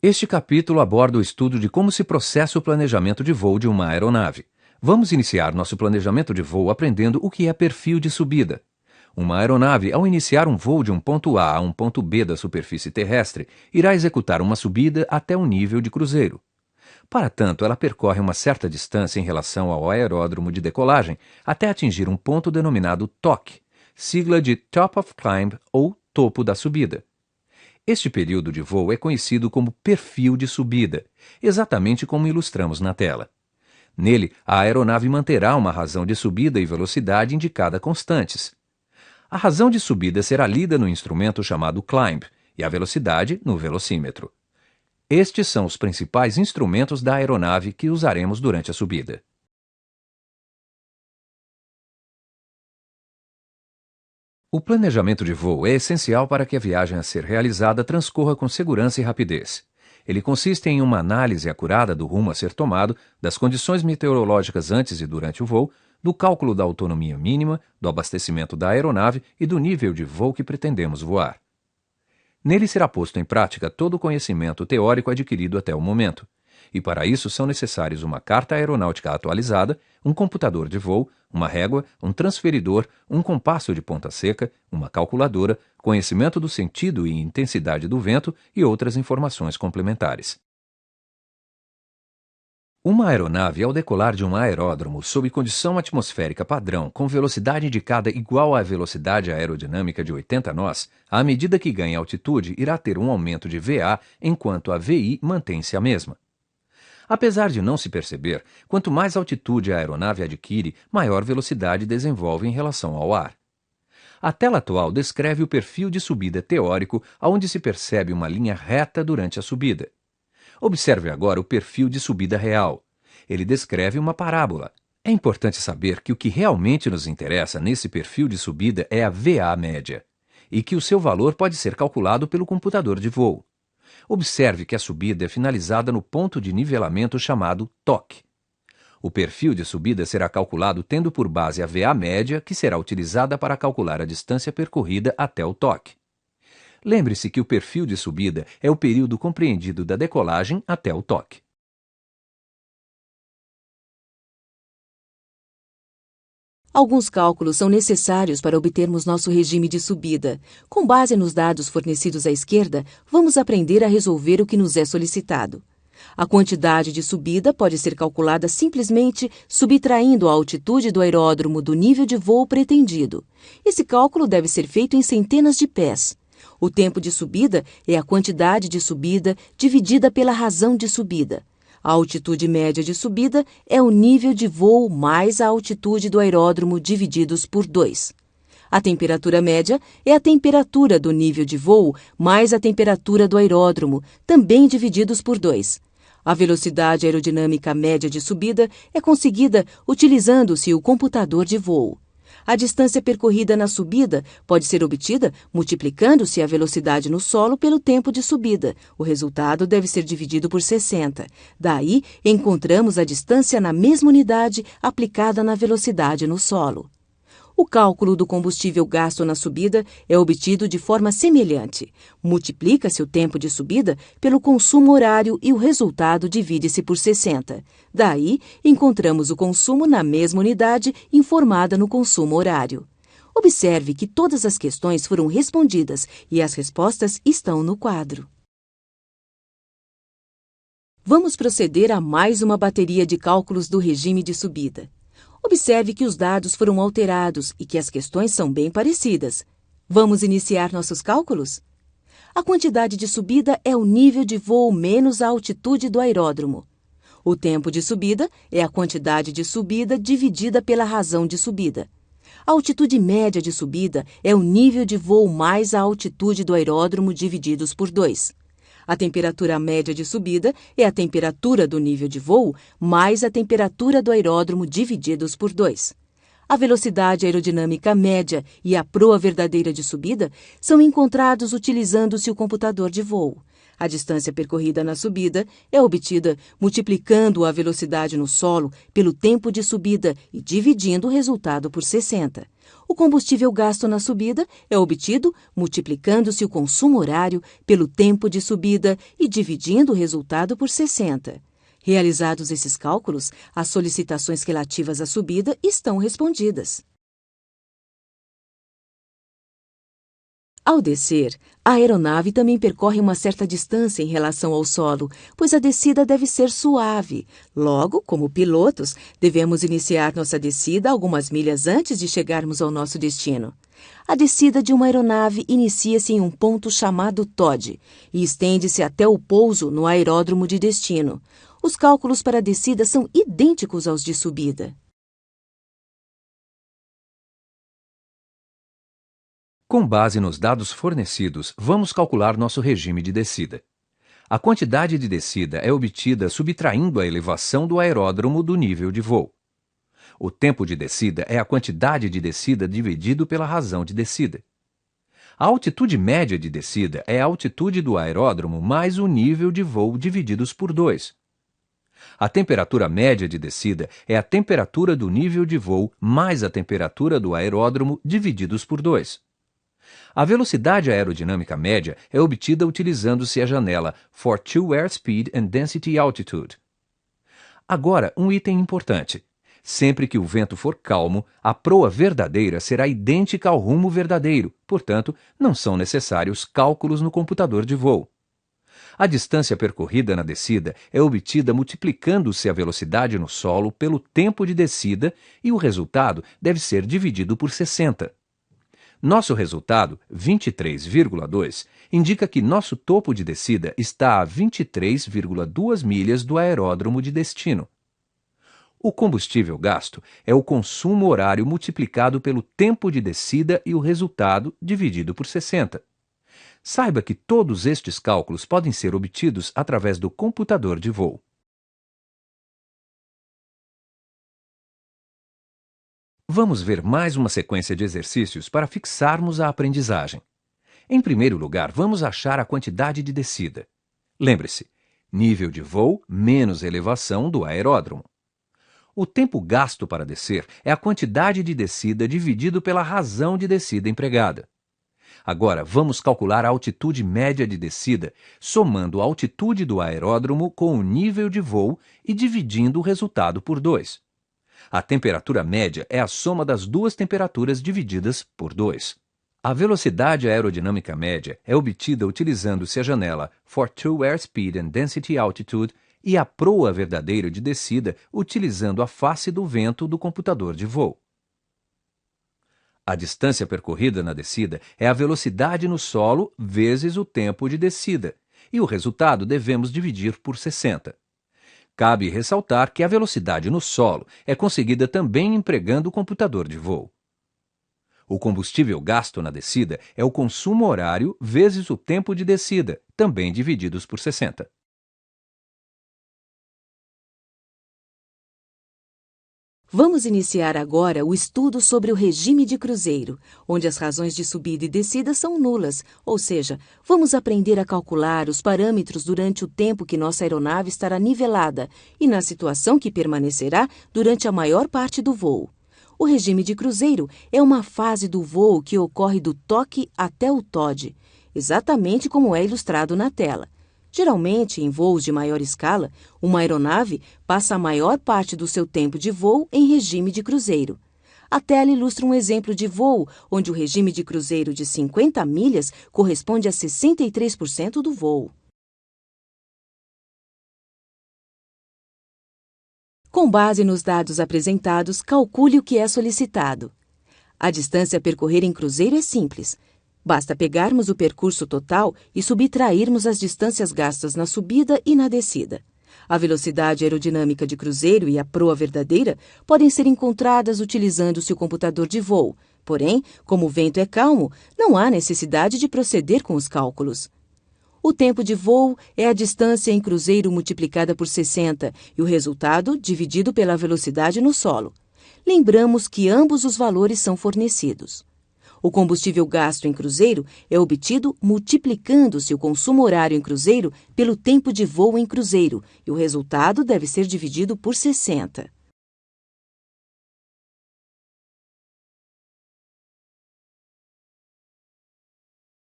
Este capítulo aborda o estudo de como se processa o planejamento de voo de uma aeronave. Vamos iniciar nosso planejamento de voo aprendendo o que é perfil de subida. Uma aeronave, ao iniciar um voo de um ponto A a um ponto B da superfície terrestre, irá executar uma subida até o nível de cruzeiro. Para tanto, ela percorre uma certa distância em relação ao aeródromo de decolagem até atingir um ponto denominado TOC, sigla de Top of Climb ou topo da subida. Este período de voo é conhecido como perfil de subida, exatamente como ilustramos na tela. Nele, a aeronave manterá uma razão de subida e velocidade indicada constantes. A razão de subida será lida no instrumento chamado Climb e a velocidade no velocímetro. Estes são os principais instrumentos da aeronave que usaremos durante a subida. O planejamento de voo é essencial para que a viagem a ser realizada transcorra com segurança e rapidez. Ele consiste em uma análise acurada do rumo a ser tomado, das condições meteorológicas antes e durante o voo, do cálculo da autonomia mínima, do abastecimento da aeronave e do nível de voo que pretendemos voar. Nele será posto em prática todo o conhecimento teórico adquirido até o momento, e para isso são necessários uma carta aeronáutica atualizada, um computador de voo, uma régua, um transferidor, um compasso de ponta seca, uma calculadora, conhecimento do sentido e intensidade do vento e outras informações complementares. Uma aeronave, ao decolar de um aeródromo sob condição atmosférica padrão com velocidade indicada igual à velocidade aerodinâmica de 80 nós, à medida que ganha altitude, irá ter um aumento de VA enquanto a VI mantém-se a mesma. Apesar de não se perceber, quanto mais altitude a aeronave adquire, maior velocidade desenvolve em relação ao ar. A tela atual descreve o perfil de subida teórico, onde se percebe uma linha reta durante a subida. Observe agora o perfil de subida real. Ele descreve uma parábola. É importante saber que o que realmente nos interessa nesse perfil de subida é a VA média, e que o seu valor pode ser calculado pelo computador de voo. Observe que a subida é finalizada no ponto de nivelamento chamado TOC. O perfil de subida será calculado tendo por base a VA média, que será utilizada para calcular a distância percorrida até o TOC. Lembre-se que o perfil de subida é o período compreendido da decolagem até o TOC. Alguns cálculos são necessários para obtermos nosso regime de subida. Com base nos dados fornecidos à esquerda, vamos aprender a resolver o que nos é solicitado. A quantidade de subida pode ser calculada simplesmente subtraindo a altitude do aeródromo do nível de voo pretendido. Esse cálculo deve ser feito em centenas de pés. O tempo de subida é a quantidade de subida dividida pela razão de subida. A altitude média de subida é o nível de voo mais a altitude do aeródromo divididos por 2. A temperatura média é a temperatura do nível de voo mais a temperatura do aeródromo, também divididos por 2. A velocidade aerodinâmica média de subida é conseguida utilizando-se o computador de voo. A distância percorrida na subida pode ser obtida multiplicando-se a velocidade no solo pelo tempo de subida. O resultado deve ser dividido por 60. Daí, encontramos a distância na mesma unidade aplicada na velocidade no solo. O cálculo do combustível gasto na subida é obtido de forma semelhante. Multiplica-se o tempo de subida pelo consumo horário e o resultado divide-se por 60. Daí, encontramos o consumo na mesma unidade informada no consumo horário. Observe que todas as questões foram respondidas e as respostas estão no quadro. Vamos proceder a mais uma bateria de cálculos do regime de subida. Observe que os dados foram alterados e que as questões são bem parecidas. Vamos iniciar nossos cálculos? A quantidade de subida é o nível de voo menos a altitude do aeródromo. O tempo de subida é a quantidade de subida dividida pela razão de subida. A altitude média de subida é o nível de voo mais a altitude do aeródromo divididos por 2. A temperatura média de subida é a temperatura do nível de voo mais a temperatura do aeródromo divididos por 2. A velocidade aerodinâmica média e a proa verdadeira de subida são encontrados utilizando-se o computador de voo. A distância percorrida na subida é obtida multiplicando a velocidade no solo pelo tempo de subida e dividindo o resultado por 60. O combustível gasto na subida é obtido multiplicando-se o consumo horário pelo tempo de subida e dividindo o resultado por 60. Realizados esses cálculos, as solicitações relativas à subida estão respondidas. Ao descer, a aeronave também percorre uma certa distância em relação ao solo, pois a descida deve ser suave. Logo, como pilotos, devemos iniciar nossa descida algumas milhas antes de chegarmos ao nosso destino. A descida de uma aeronave inicia-se em um ponto chamado TOD e estende-se até o pouso no aeródromo de destino. Os cálculos para a descida são idênticos aos de subida. Com base nos dados fornecidos, vamos calcular nosso regime de descida. A quantidade de descida é obtida subtraindo a elevação do aeródromo do nível de voo. O tempo de descida é a quantidade de descida dividido pela razão de descida. A altitude média de descida é a altitude do aeródromo mais o nível de voo divididos por 2. A temperatura média de descida é a temperatura do nível de voo mais a temperatura do aeródromo divididos por 2. A velocidade aerodinâmica média é obtida utilizando-se a janela For Two Airspeed and Density Altitude. Agora, um item importante. Sempre que o vento for calmo, a proa verdadeira será idêntica ao rumo verdadeiro, portanto, não são necessários cálculos no computador de voo. A distância percorrida na descida é obtida multiplicando-se a velocidade no solo pelo tempo de descida e o resultado deve ser dividido por 60. Nosso resultado, 23,2, indica que nosso topo de descida está a 23,2 milhas do aeródromo de destino. O combustível gasto é o consumo horário multiplicado pelo tempo de descida e o resultado dividido por 60. Saiba que todos estes cálculos podem ser obtidos através do computador de voo. Vamos ver mais uma sequência de exercícios para fixarmos a aprendizagem. Em primeiro lugar, vamos achar a quantidade de descida. Lembre-se, nível de voo menos elevação do aeródromo. O tempo gasto para descer é a quantidade de descida dividido pela razão de descida empregada. Agora, vamos calcular a altitude média de descida, somando a altitude do aeródromo com o nível de voo e dividindo o resultado por 2. A temperatura média é a soma das duas temperaturas divididas por 2. A velocidade aerodinâmica média é obtida utilizando-se a janela For Two Airspeed and Density Altitude e a proa verdadeira de descida utilizando a face do vento do computador de voo. A distância percorrida na descida é a velocidade no solo vezes o tempo de descida, e o resultado devemos dividir por 60. Cabe ressaltar que a velocidade no solo é conseguida também empregando o computador de voo. O combustível gasto na descida é o consumo horário vezes o tempo de descida, também divididos por 60. Vamos iniciar agora o estudo sobre o regime de cruzeiro, onde as razões de subida e descida são nulas, ou seja, vamos aprender a calcular os parâmetros durante o tempo que nossa aeronave estará nivelada e na situação que permanecerá durante a maior parte do voo. O regime de cruzeiro é uma fase do voo que ocorre do toque até o TOD, exatamente como é ilustrado na tela. Geralmente, em voos de maior escala, uma aeronave passa a maior parte do seu tempo de voo em regime de cruzeiro. A tela ilustra um exemplo de voo onde o regime de cruzeiro de 50 milhas corresponde a 63% do voo. Com base nos dados apresentados, calcule o que é solicitado. A distância a percorrer em cruzeiro é simples. Basta pegarmos o percurso total e subtrairmos as distâncias gastas na subida e na descida. A velocidade aerodinâmica de cruzeiro e a proa verdadeira podem ser encontradas utilizando-se o computador de voo. Porém, como o vento é calmo, não há necessidade de proceder com os cálculos. O tempo de voo é a distância em cruzeiro multiplicada por 60 e o resultado dividido pela velocidade no solo. Lembramos que ambos os valores são fornecidos. O combustível gasto em cruzeiro é obtido multiplicando-se o consumo horário em cruzeiro pelo tempo de voo em cruzeiro, e o resultado deve ser dividido por 60.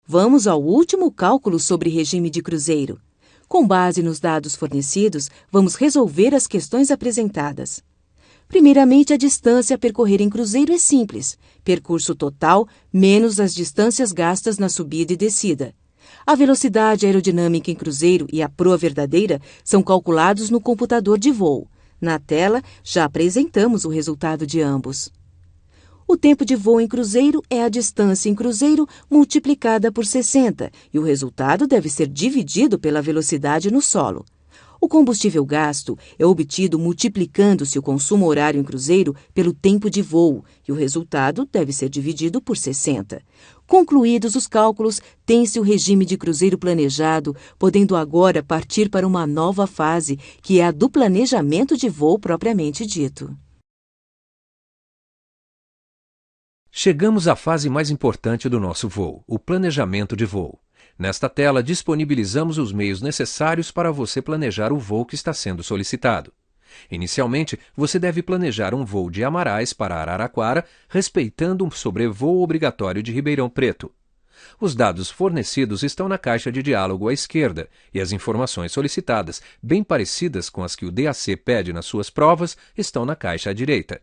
Vamos ao último cálculo sobre regime de cruzeiro. Com base nos dados fornecidos, vamos resolver as questões apresentadas. Primeiramente, a distância a percorrer em cruzeiro é simples: percurso total menos as distâncias gastas na subida e descida. A velocidade aerodinâmica em cruzeiro e a proa verdadeira são calculados no computador de voo. Na tela, já apresentamos o resultado de ambos. O tempo de voo em cruzeiro é a distância em cruzeiro multiplicada por 60, e o resultado deve ser dividido pela velocidade no solo. O combustível gasto é obtido multiplicando-se o consumo horário em cruzeiro pelo tempo de voo, e o resultado deve ser dividido por 60. Concluídos os cálculos, tem-se o regime de cruzeiro planejado, podendo agora partir para uma nova fase, que é a do planejamento de voo propriamente dito. Chegamos à fase mais importante do nosso voo, o planejamento de voo. Nesta tela, disponibilizamos os meios necessários para você planejar o voo que está sendo solicitado. Inicialmente, você deve planejar um voo de Amarais para Araraquara, respeitando um sobrevoo obrigatório de Ribeirão Preto. Os dados fornecidos estão na caixa de diálogo à esquerda e as informações solicitadas, bem parecidas com as que o DAC pede nas suas provas, estão na caixa à direita.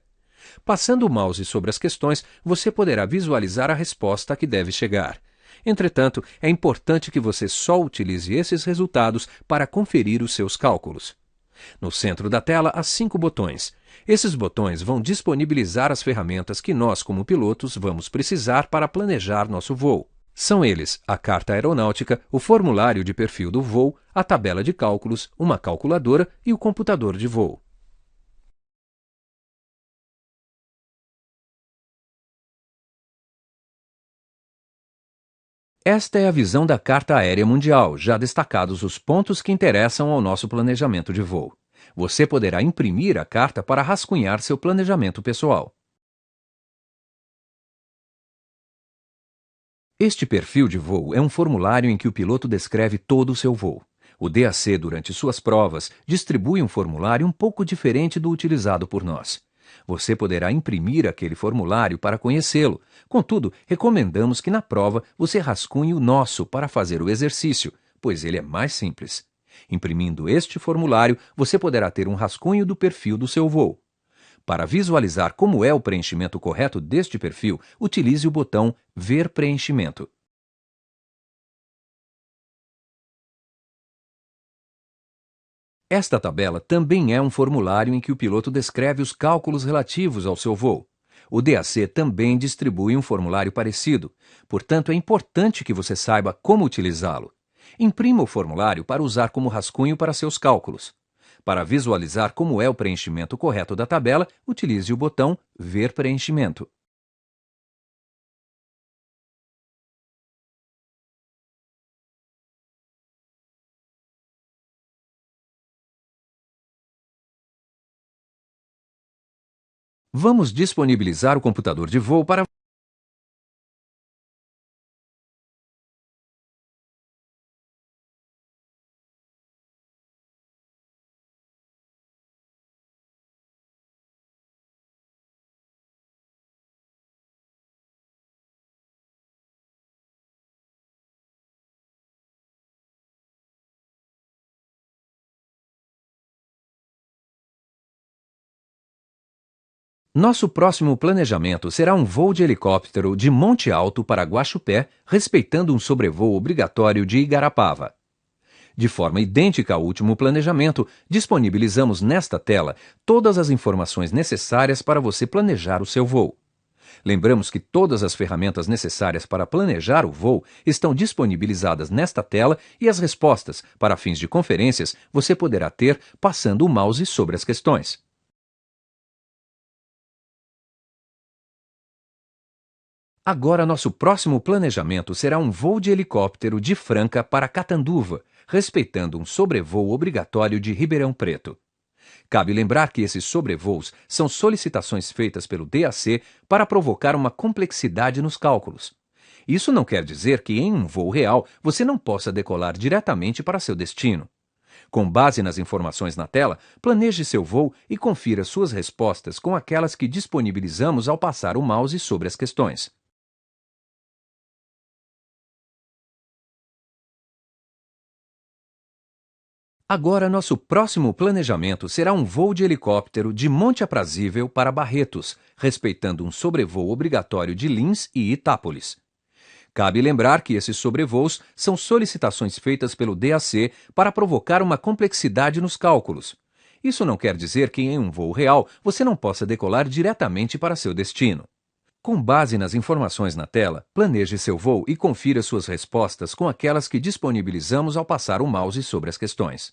Passando o mouse sobre as questões, você poderá visualizar a resposta a que deve chegar. Entretanto, é importante que você só utilize esses resultados para conferir os seus cálculos. No centro da tela, há 5 botões. Esses botões vão disponibilizar as ferramentas que nós, como pilotos, vamos precisar para planejar nosso voo. São eles a carta aeronáutica, o formulário de perfil do voo, a tabela de cálculos, uma calculadora e o computador de voo. Esta é a visão da Carta Aérea Mundial, já destacados os pontos que interessam ao nosso planejamento de voo. Você poderá imprimir a carta para rascunhar seu planejamento pessoal. Este perfil de voo é um formulário em que o piloto descreve todo o seu voo. O DAC, durante suas provas, distribui um formulário um pouco diferente do utilizado por nós. Você poderá imprimir aquele formulário para conhecê-lo. Contudo, recomendamos que na prova você rascunhe o nosso para fazer o exercício, pois ele é mais simples. Imprimindo este formulário, você poderá ter um rascunho do perfil do seu voo. Para visualizar como é o preenchimento correto deste perfil, utilize o botão Ver preenchimento. Esta tabela também é um formulário em que o piloto descreve os cálculos relativos ao seu voo. O DAC também distribui um formulário parecido, portanto é importante que você saiba como utilizá-lo. Imprima o formulário para usar como rascunho para seus cálculos. Para visualizar como é o preenchimento correto da tabela, utilize o botão Ver preenchimento. Vamos disponibilizar o computador de voo para Nosso próximo planejamento será um voo de helicóptero de Monte Alto para Guaxupé, respeitando um sobrevoo obrigatório de Igarapava. De forma idêntica ao último planejamento, disponibilizamos nesta tela todas as informações necessárias para você planejar o seu voo. Lembramos que todas as ferramentas necessárias para planejar o voo estão disponibilizadas nesta tela e as respostas, para fins de conferências, você poderá ter passando o mouse sobre as questões. Agora, nosso próximo planejamento será um voo de helicóptero de Franca para Catanduva, respeitando um sobrevoo obrigatório de Ribeirão Preto. Cabe lembrar que esses sobrevoos são solicitações feitas pelo DAC para provocar uma complexidade nos cálculos. Isso não quer dizer que em um voo real você não possa decolar diretamente para seu destino. Com base nas informações na tela, planeje seu voo e confira suas respostas com aquelas que disponibilizamos ao passar o mouse sobre as questões. Agora, nosso próximo planejamento será um voo de helicóptero de Monte Aprazível para Barretos, respeitando um sobrevoo obrigatório de Lins e Itápolis. Cabe lembrar que esses sobrevoos são solicitações feitas pelo DAC para provocar uma complexidade nos cálculos. Isso não quer dizer que em um voo real você não possa decolar diretamente para seu destino. Com base nas informações na tela, planeje seu voo e confira suas respostas com aquelas que disponibilizamos ao passar o mouse sobre as questões.